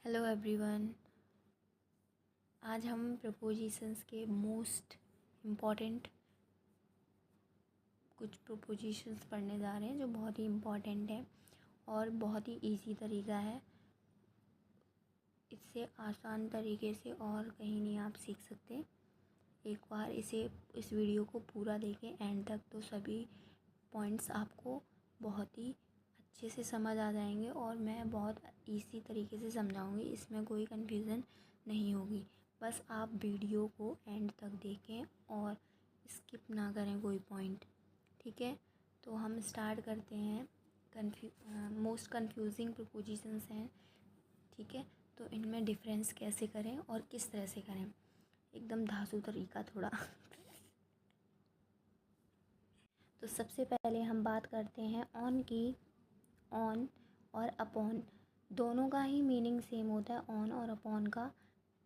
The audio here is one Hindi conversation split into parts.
Hello everyone. आज हम प्रपोजिशंस के मोस्ट इम्पॉर्टेंट कुछ प्रपोजिशंस पढ़ने जा रहे हैं जो बहुत ही इम्पॉर्टेंट है और बहुत ही इजी तरीका है। इससे आसान तरीके से और कहीं नहीं आप सीख सकते। एक बार इस वीडियो को पूरा देखें एंड तक, तो सभी पॉइंट्स आपको बहुत ही अच्छे से समझ आ जाएंगे और मैं बहुत इजी तरीके से समझाऊंगी। इसमें कोई कन्फ्यूज़न नहीं होगी। बस आप वीडियो को एंड तक देखें और स्किप ना करें कोई पॉइंट। ठीक है, तो हम स्टार्ट करते हैं। मोस्ट कन्फ्यूजिंग प्रपोजिशंस हैं। ठीक है, तो इनमें डिफरेंस कैसे करें और किस तरह से करें, एकदम धांसू तरीका थोड़ा। तो सबसे पहले हम बात करते हैं ऑन की। ऑन और अपॉन दोनों का ही मीनिंग सेम होता है। ऑन और अपॉन का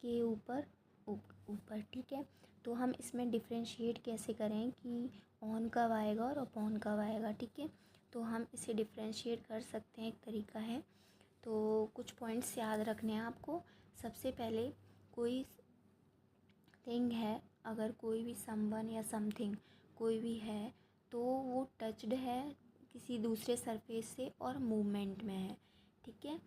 के ऊपर ऊपर। ठीक है, तो हम इसमें डिफ्रेंशिएट कैसे करें कि ऑन कब आएगा और अपॉन कब आएगा। ठीक है, तो हम इसे डिफ्रेंशिएट कर सकते हैं। एक तरीका है, तो कुछ पॉइंट्स याद रखने हैं आपको। सबसे पहले कोई थिंग है, अगर कोई भी समवन या समथिंग कोई भी है तो वो टच्ड है किसी दूसरे सरफेस से और मूवमेंट में है। ठीक है,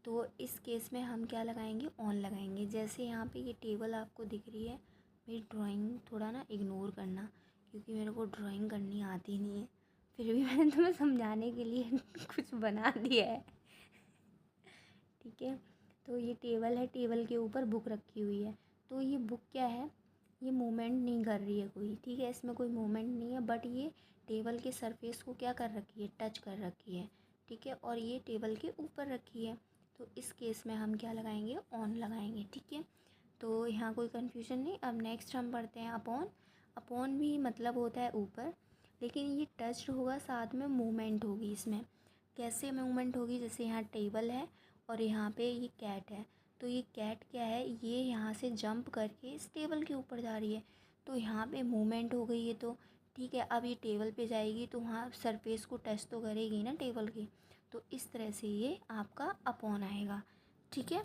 तो इस केस में हम क्या लगाएंगे, ऑन लगाएंगे। जैसे यहाँ पे ये टेबल आपको दिख रही है। मेरी ड्राइंग थोड़ा ना इग्नोर करना, क्योंकि मेरे को ड्राइंग करनी आती नहीं है, फिर भी मैंने तुम्हें समझाने के लिए कुछ बना दिया है। ठीक है, तो ये टेबल है, टेबल के ऊपर बुक रखी हुई है। तो ये बुक क्या है, ये मूवमेंट नहीं कर रही है कोई। ठीक है, इसमें कोई मूवमेंट नहीं है, बट ये टेबल के सरफेस को क्या कर रखी है, टच कर रखी है। ठीक है, और ये टेबल के ऊपर रखी है। तो इस केस में हम क्या लगाएंगे, ऑन लगाएंगे। ठीक है, तो यहाँ कोई कन्फ्यूजन नहीं। अब नेक्स्ट हम पढ़ते हैं अपॉन। अपॉन भी मतलब होता है ऊपर, लेकिन ये टच होगा, साथ में मूवमेंट होगी। इसमें कैसे मूवमेंट होगी, जैसे यहाँ टेबल है और यहाँ पे ये कैट है। तो ये कैट क्या है, ये यहाँ से जंप करके इस टेबल के ऊपर जा रही है, तो यहाँ पे मूवमेंट हो गई है। तो ठीक है, अब ये टेबल पे जाएगी तो वहाँ सरफेस को टच तो करेगी ना टेबल की। तो इस तरह से ये आपका अपॉन आएगा। ठीक है,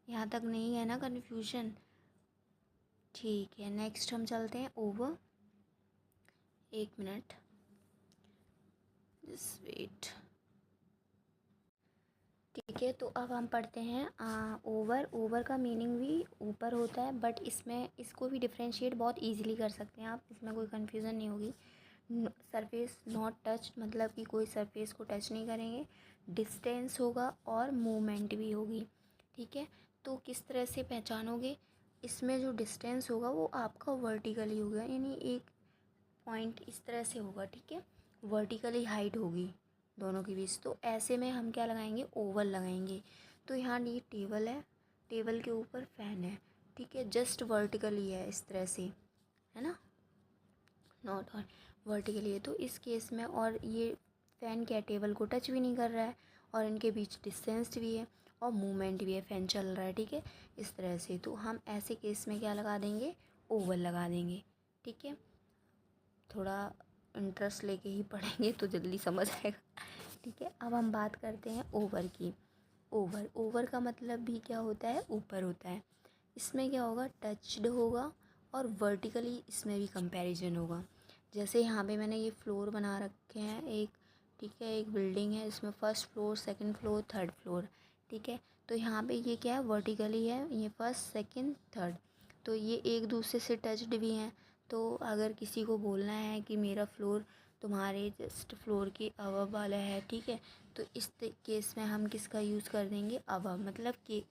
यहाँ तक नहीं है ना कन्फ्यूजन। ठीक है, नेक्स्ट हम चलते हैं ओवर। एक मिनट, जस्ट वेट। ठीक है, तो अब हम पढ़ते हैं ओवर। ओवर का मीनिंग भी ऊपर होता है, बट इसमें इसको भी डिफ्रेंशिएट बहुत इजीली कर सकते हैं आप। इसमें कोई कन्फ्यूज़न नहीं होगी। सरफेस नॉट टच, मतलब कि कोई सरफेस को टच नहीं करेंगे। डिस्टेंस होगा और मूवमेंट भी होगी। ठीक है, तो किस तरह से पहचानोगे, इसमें जो डिस्टेंस होगा वो आपका वर्टिकली होगा, यानी एक पॉइंट इस तरह से होगा। ठीक है, वर्टिकली हाइट होगी दोनों के बीच। तो ऐसे में हम क्या लगाएंगे, ओवल लगाएंगे। तो यहाँ ये टेबल है, टेबल के ऊपर फैन है। ठीक है, जस्ट वर्टिकली है इस तरह से, है ना, नॉट और वर्टिकली है। तो इस केस में, और ये फ़ैन क्या, टेबल को टच भी नहीं कर रहा है और इनके बीच डिस्टेंस भी है और मूवमेंट भी है, फ़ैन चल रहा है। ठीक है, इस तरह से। तो हम ऐसे केस में क्या लगा देंगे, ओवल लगा देंगे। ठीक है, थोड़ा इंटरेस्ट लेके ही पढ़ेंगे तो जल्दी समझ आएगा। ठीक है, अब हम बात करते हैं ओवर की। ओवर, ओवर का मतलब भी क्या होता है, ऊपर होता है। इसमें क्या होगा, टच्ड होगा और वर्टिकली इसमें भी कंपैरिजन होगा। जैसे यहाँ पे मैंने ये फ्लोर बना रखे हैं एक। ठीक है, एक बिल्डिंग है, इसमें first floor, second floor, third floor. ठीक है, तो यहाँ पे ये क्या है, वर्टिकली है, ये फर्स्ट सेकंड थर्ड। तो ये एक दूसरे से टच्ड भी हैं। तो अगर किसी को बोलना है कि मेरा फ्लोर तुम्हारे जस्ट फ्लोर के अबव वाला है, ठीक है, तो इस केस में हम किसका यूज़ कर देंगे, अबव, मतलब कि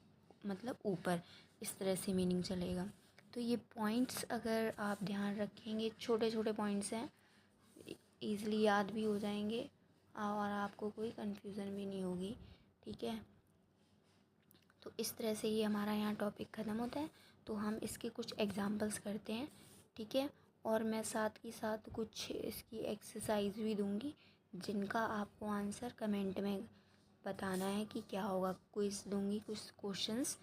मतलब ऊपर। इस तरह से मीनिंग चलेगा। तो ये पॉइंट्स अगर आप ध्यान रखेंगे, छोटे छोटे पॉइंट्स हैं, ईज़िली याद भी हो जाएंगे और आपको कोई कन्फ्यूज़न भी नहीं होगी। ठीक है, तो इस तरह से ये हमारा यहाँ टॉपिक ख़त्म होता है। तो हम इसके कुछ एग्जांपल्स करते हैं। ठीक है, और मैं साथ ही साथ कुछ इसकी एक्सरसाइज भी दूँगी, जिनका आपको आंसर कमेंट में बताना है कि क्या होगा। क्विज़ दूँगी, कुछ क्वेश्चंस,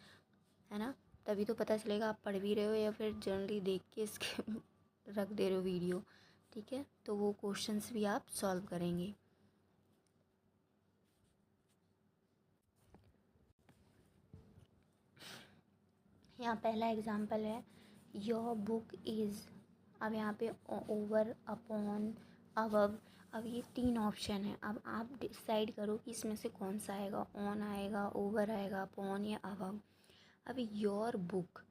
है ना, तभी तो पता चलेगा आप पढ़ भी रहे हो या फिर जनरली देख के इसके रख दे रहे हो वीडियो। ठीक है, तो वो क्वेश्चंस भी आप सॉल्व करेंगे। यहाँ पहला एग्जांपल है योर बुक इज़। अब यहाँ पे ओवर, अपॉन, अबव। अब ये 3 ऑप्शन है। अब आप डिसाइड करो कि इसमें से कौन सा आएगा, ऑन आएगा, ओवर आएगा, अपॉन या अबव। अब your book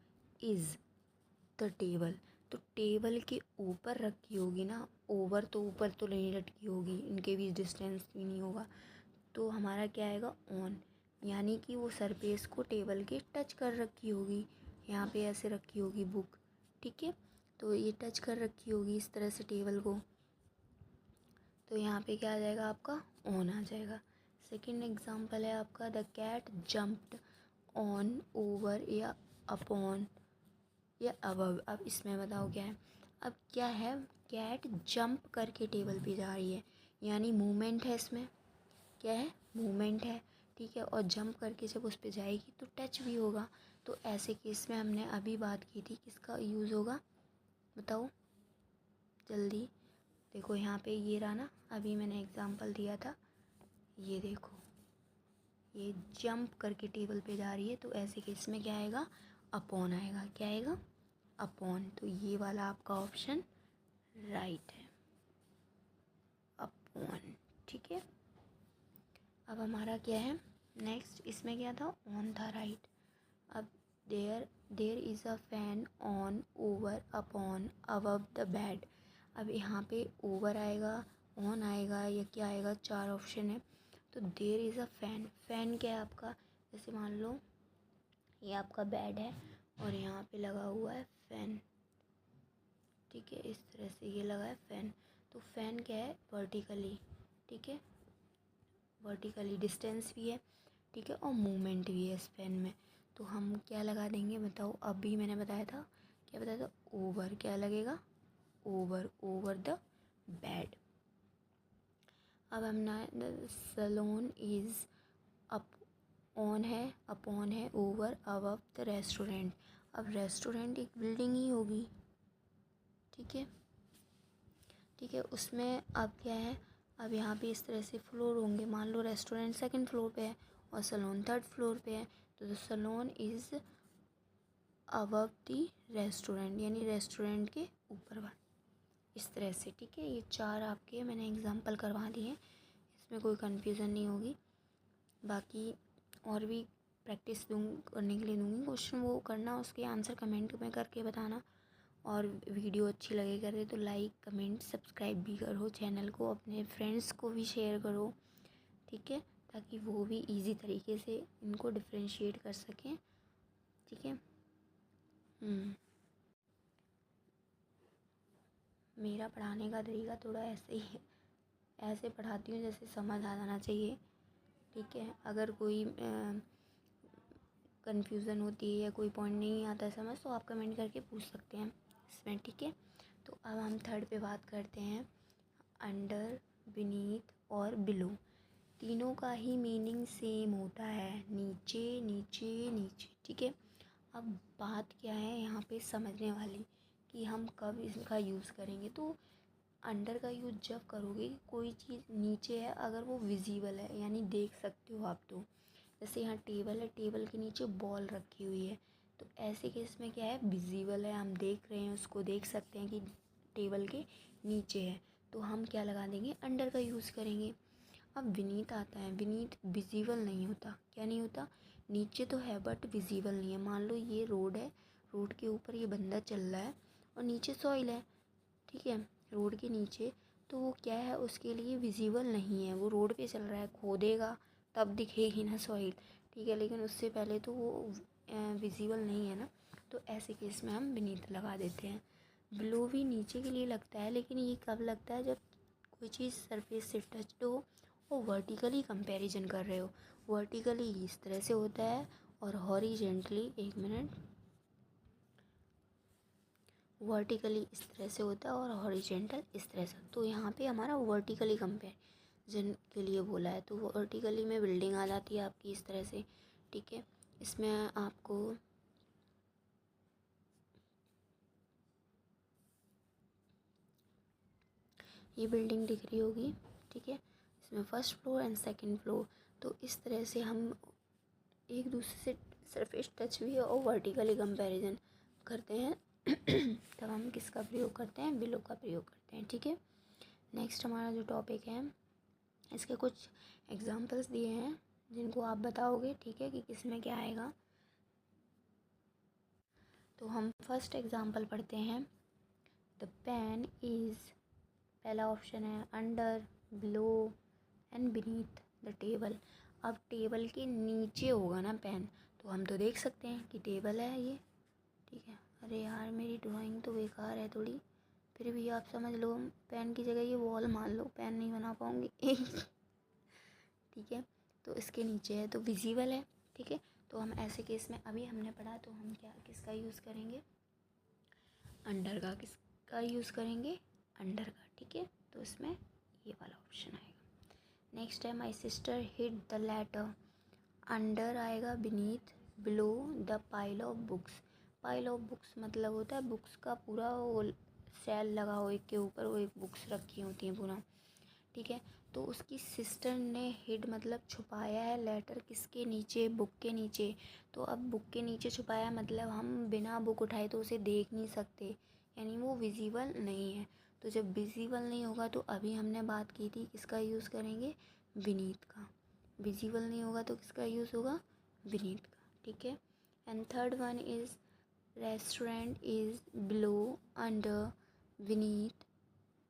is the table, तो टेबल के ऊपर रखी होगी ना, ओवर तो ऊपर तो नहीं लटकी होगी, इनके बीच डिस्टेंस भी नहीं होगा, तो हमारा क्या आएगा, ऑन। यानी कि वो सरफेस को टेबल के टच कर रखी होगी, यहाँ पे ऐसे रखी होगी बुक, ठीक है। तो ये टच कर रखी होगी इस तरह से टेबल को, तो यहाँ पे क्या आ जाएगा आपका, ऑन आ जाएगा। सेकंड एग्जांपल है आपका the cat jumped on, over या अपॉन या अबव। अब इसमें बताओ क्या है। अब क्या है, कैट जंप करके टेबल पे जा रही है, यानी मूवमेंट है इसमें, क्या है, मूवमेंट है, ठीक है। और जंप करके जब उस पर जाएगी तो टच भी होगा। तो ऐसे केस में हमने अभी बात की थी किसका यूज़ होगा, बताओ जल्दी। देखो यहाँ पे ये रहा ना, अभी मैंने एग्जांपल दिया था, ये देखो ये जंप करके टेबल पे जा रही है, तो ऐसे केस में क्या आएगा, अपॉन आएगा। क्या आएगा, अपॉन। तो ये वाला आपका ऑप्शन राइट है, अपॉन, ठीक है। अब हमारा क्या है नेक्स्ट, इसमें क्या था, ऑन था, राइट। अब there is a fan on, over, upon, above the bed. अब यहाँ पे ओवर आएगा, ऑन आएगा या क्या आएगा, 4 ऑप्शन है। तो there is a fan, fan क्या है आपका, जैसे मान लो ये आपका बेड है और यहाँ पे लगा हुआ है फैन, ठीक है, इस तरह से ये लगा है फैन। तो फैन क्या है, वर्टिकली, ठीक है, वर्टिकली डिस्टेंस भी है, ठीक है, और मूवमेंट भी है इस फैन में। तो हम क्या लगा देंगे बताओ, अभी मैंने बताया था, क्या बताया था, ओवर। क्या लगेगा, ओवर, ओवर द बेड। अब हम ना, सलोन इज़ अप, ऑन है, अपॉन है, ओवर, अबव द रेस्टोरेंट। अब रेस्टोरेंट एक बिल्डिंग ही होगी, ठीक है, ठीक है। उसमें अब क्या है, अब यहाँ पे इस तरह से फ्लोर होंगे, मान लो रेस्टोरेंट 2nd फ्लोर पे है और सलोन 3rd फ्लोर पे है, तो salon is above the restaurant, यानी रेस्टोरेंट के ऊपर वाला, इस तरह से, ठीक है। ये 4 आपके मैंने एग्जांपल करवा दिए, इसमें कोई कन्फ्यूज़न नहीं होगी। बाकी और भी प्रैक्टिस करने के लिए दूँगी, क्वेश्चन वो करना, उसके आंसर कमेंट में करके बताना। और वीडियो अच्छी लगे करे तो लाइक, कमेंट, सब्सक्राइब भी करो चैनल को, अपने फ्रेंड्स को भी शेयर करो, ठीक है, ताकि वो भी इजी तरीके से इनको डिफ्रेंशिएट कर सकें, ठीक है। मेरा पढ़ाने का तरीका थोड़ा ऐसे ही है, ऐसे पढ़ाती हूँ जैसे समझ आ जाना चाहिए, ठीक है। अगर कोई कन्फ्यूज़न होती है या कोई पॉइंट नहीं आता है समझ, तो आप कमेंट करके पूछ सकते हैं इसमें, ठीक है। तो अब हम 3rd पे बात करते हैं, अंडर, बीनीथ और बिलो। तीनों का ही मीनिंग सेम होता है, नीचे नीचे नीचे, ठीक है। अब बात क्या है यहाँ पे समझने वाली, कि हम कब इसका यूज़ करेंगे। तो अंडर का यूज़ जब करोगे कोई चीज़ नीचे है, अगर वो विजिबल है, यानी देख सकते हो आप, तो जैसे यहाँ टेबल है, टेबल के नीचे बॉल रखी हुई है, तो ऐसे केस में क्या है, विजिबल है, हम देख रहे हैं, उसको देख सकते हैं कि टेबल के नीचे है, तो हम क्या लगा देंगे, अंडर का यूज़ करेंगे। अब विनीत आता है, विनीत विजिबल नहीं होता, क्या नहीं होता, नीचे तो है बट विजिबल नहीं है। मान लो ये रोड है, रोड के ऊपर ये बंदा चल रहा है और नीचे सॉइल है, ठीक है, रोड के नीचे, तो वो क्या है, उसके लिए विजिबल नहीं है, वो रोड पे चल रहा है, खोदेगा तब दिखेगी ना सॉइल, ठीक है, लेकिन उससे पहले तो वो विजिबल नहीं है ना, तो ऐसे केस में हम बीनीथ लगा देते हैं। बिलो भी नीचे के लिए लगता है, लेकिन ये कब लगता है, जब कोई चीज़ सरफेस से टच्ड हो और वर्टिकली कंपैरिजन कर रहे हो। वर्टिकली इस तरह से होता है और हॉरिजेंटली, एक मिनट, वर्टिकली इस तरह से होता है और हॉरिजेंटल इस तरह से। तो यहाँ पे हमारा वर्टिकली कंपैरिजन के लिए बोला है, तो वर्टिकली में बिल्डिंग आ जाती है आपकी इस तरह से, ठीक है। इसमें आपको ये बिल्डिंग दिख रही होगी, ठीक है, इसमें 1st floor and 2nd floor. तो इस तरह से हम एक दूसरे से सरफेस टच भी है और वर्टिकली कंपैरिजन करते हैं तब हम किसका प्रयोग करते हैं, बिलो का प्रयोग करते हैं। ठीक है, नेक्स्ट हमारा जो टॉपिक है इसके कुछ एग्जांपल्स दिए हैं जिनको आप बताओगे, ठीक है, कि किसमें क्या आएगा। तो हम फर्स्ट एग्जांपल पढ़ते हैं। द पेन इज़, पहला ऑप्शन है under, below and beneath the table. अब टेबल के नीचे होगा ना पेन, तो हम तो देख सकते हैं कि टेबल है ये, ठीक है। अरे यार मेरी ड्राइंग तो बेकार है थोड़ी, फिर भी आप समझ लो, पेन की जगह ये वॉल मान लो, पेन नहीं बना पाऊँगी ठीक है, तो इसके नीचे है तो विजिबल है, ठीक है। तो हम ऐसे केस में अभी हमने पढ़ा, तो हम क्या किसका यूज़ करेंगे, अंडर का। किसका यूज़ करेंगे, अंडर का, ठीक है। तो इसमें ये वाला ऑप्शन आएगा। नेक्स्ट है my sister hid the letter, under आएगा beneath, below the pile of books. Pile of books मतलब होता है बुक्स का पूरा वो सेल लगा हो एक के ऊपर, वो एक बुक्स रखी होती हैं पूरा, ठीक है। तो उसकी सिस्टर ने हिड मतलब छुपाया है लेटर किसके नीचे, बुक के नीचे। तो अब बुक के नीचे छुपाया मतलब हम बिना बुक उठाए तो उसे देख नहीं सकते, यानी वो विजिबल नहीं है। तो जब विजिबल नहीं होगा तो अभी हमने बात की थी किसका यूज़ करेंगे, बीनीथ का। विजिबल नहीं होगा तो किसका यूज़ होगा, बीनीथ का, ठीक है। And third one is restaurant is below, under, beneath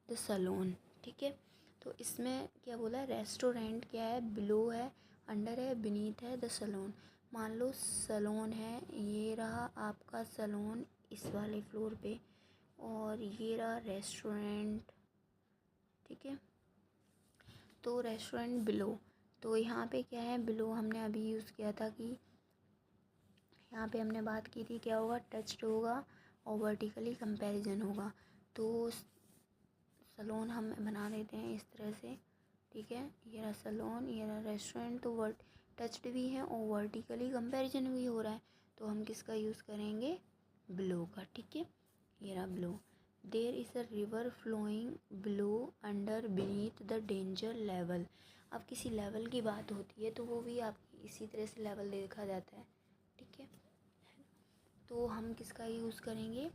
the salon, ठीक है। तो इसमें क्या बोला है, रेस्टोरेंट क्या है, बिलो है, अंडर है, बीनीथ है द सलोन। मान लो सलोन है, ये रहा आपका सलोन इस वाले फ्लोर पे, और ये रहा रेस्टोरेंट, ठीक है। तो रेस्टोरेंट बिलो, तो यहाँ पे क्या है, बिलो हमने अभी यूज़ किया था कि यहाँ पे हमने बात की थी क्या होगा, टच्ड होगा और वर्टिकली कंपैरिजन होगा। तो सलोन हम बना देते हैं इस तरह से, ठीक है। ये रहा सलोन, ये रहा रेस्टोरेंट, तो वर्ट टच्ड भी है और वर्टिकली कंपैरिजन भी हो रहा है, तो हम किसका यूज़ करेंगे, बिलो का, ठीक है। ये रहा below. There is a river flowing below, under, beneath the danger level. अब किसी लेवल की बात होती है तो वो भी आपकी इसी तरह से लेवल देखा जाता है, ठीक है। तो हम किसका यूज़ करेंगे,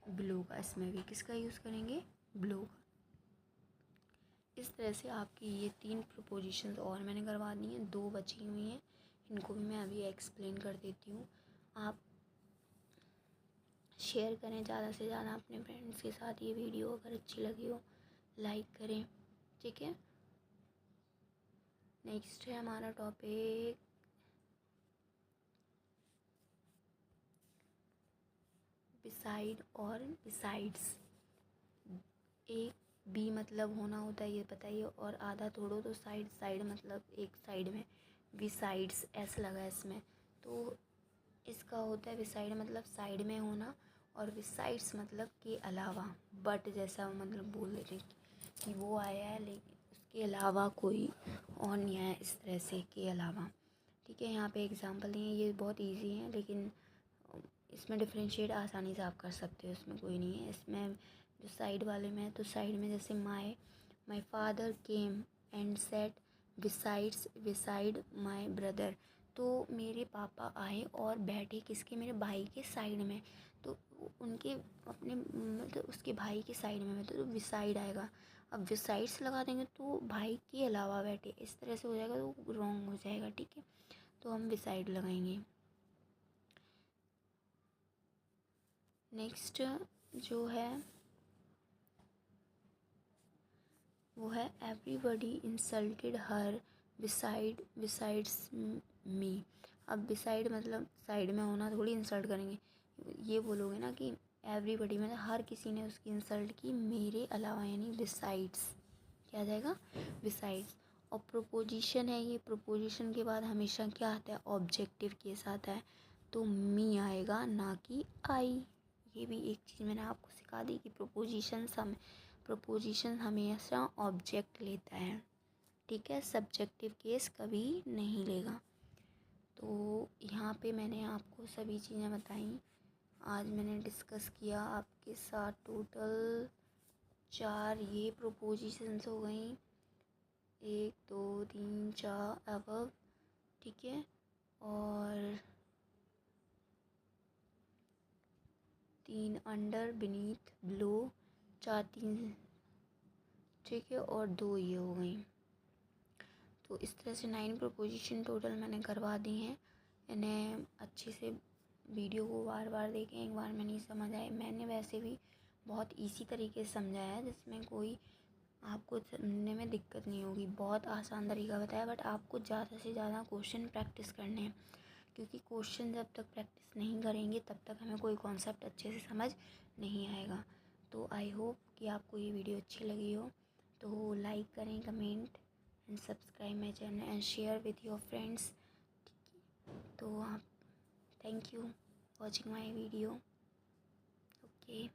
बिलो का। इसमें भी किसका यूज़ करेंगे, बिलो का। इस तरह से आपकी ये 3 प्रपोजिशंस और मैंने करवा दी हैं, 2 बची हुई हैं, इनको भी मैं अभी एक्सप्लेन कर देती हूँ। आप शेयर करें ज़्यादा से ज़्यादा अपने फ्रेंड्स के साथ ये वीडियो, अगर अच्छी लगी हो लाइक करें, ठीक है। नेक्स्ट है हमारा टॉपिक बिसाइड और बिसाइड्स। एक बी मतलब होना होता है ये बताइए, और आधा तोड़ो तो साइड, साइड मतलब एक साइड में, बिसाइड्स ऐसा लगा है इसमें, तो इसका होता है बिसाइड मतलब साइड में होना, और बिसाइड्स मतलब के अलावा, बट जैसा मतलब बोल देते हैं कि वो आया है लेकिन उसके अलावा कोई और नहीं आया, इस तरह से के अलावा, ठीक है। यहाँ पे एग्जांपल दिए हैं, ये बहुत इजी है लेकिन इसमें डिफरेंशिएट आसानी से आप कर सकते हो, इसमें कोई नहीं है। इसमें जो साइड वाले में है, तो साइड में जैसे my father came and set beside my brother, तो मेरे पापा आए और बैठे किसके, मेरे भाई के साइड में, तो उनके अपने मतलब उसके भाई के साइड में, तो बिसाइड आएगा। अब बिसाइड्स लगा देंगे तो भाई के अलावा बैठे, इस तरह से हो जाएगा तो रॉन्ग हो जाएगा, ठीक है। तो हम बिसाइड लगाएंगे। नेक्स्ट जो है वो है एवरीबडी इंसल्टेड हर बिसाइड्स मी। अब बिसाइड मतलब साइड में होना, थोड़ी इंसल्ट करेंगे, ये बोलोगे ना कि एवरीबडी मतलब हर किसी ने उसकी इंसल्ट की मेरे अलावा, यानी बिसाइड्स क्या आ जाएगा, बिसाइड्स। और प्रोपोजिशन है, ये प्रोपोजिशन के बाद हमेशा क्या आता है, ऑब्जेक्टिव केस आता है, तो मी आएगा ना कि आई। ये भी एक चीज़ मैंने आपको सिखा दी कि प्रोपोजिशन हमेशा ऑब्जेक्ट लेता है, ठीक है, सब्जेक्टिव केस कभी नहीं लेगा। तो यहाँ पे मैंने आपको सभी चीज़ें बताई, आज मैंने डिस्कस किया आपके साथ टोटल 4 ये प्रोपोजिशंस हो गई, 1 2 3 4 अबव, ठीक है। और 3 अंडर, बीनीथ, बिलो, 4 3, ठीक है, और 2 ये हो गई। तो इस तरह से 9 प्रोपोजिशन टोटल मैंने करवा दी हैं। इन्हें अच्छे से वीडियो को बार बार देखें, एक बार में नहीं समझ आए। मैंने वैसे भी बहुत इजी तरीके से समझाया है, जिसमें कोई आपको समझने में दिक्कत नहीं होगी। बहुत आसान तरीका बताया, बट आपको ज़्यादा से ज़्यादा क्वेश्चन प्रैक्टिस करने हैं, क्योंकि क्वेश्चन जब तक प्रैक्टिस नहीं करेंगे तब तक हमें कोई कॉन्सेप्ट अच्छे से समझ नहीं आएगा। तो आई होप कि आपको ये वीडियो अच्छी लगी हो। तो लाइक करें, comment and subscribe my channel and share with your friends. तो आप thank you watching my video. Okay.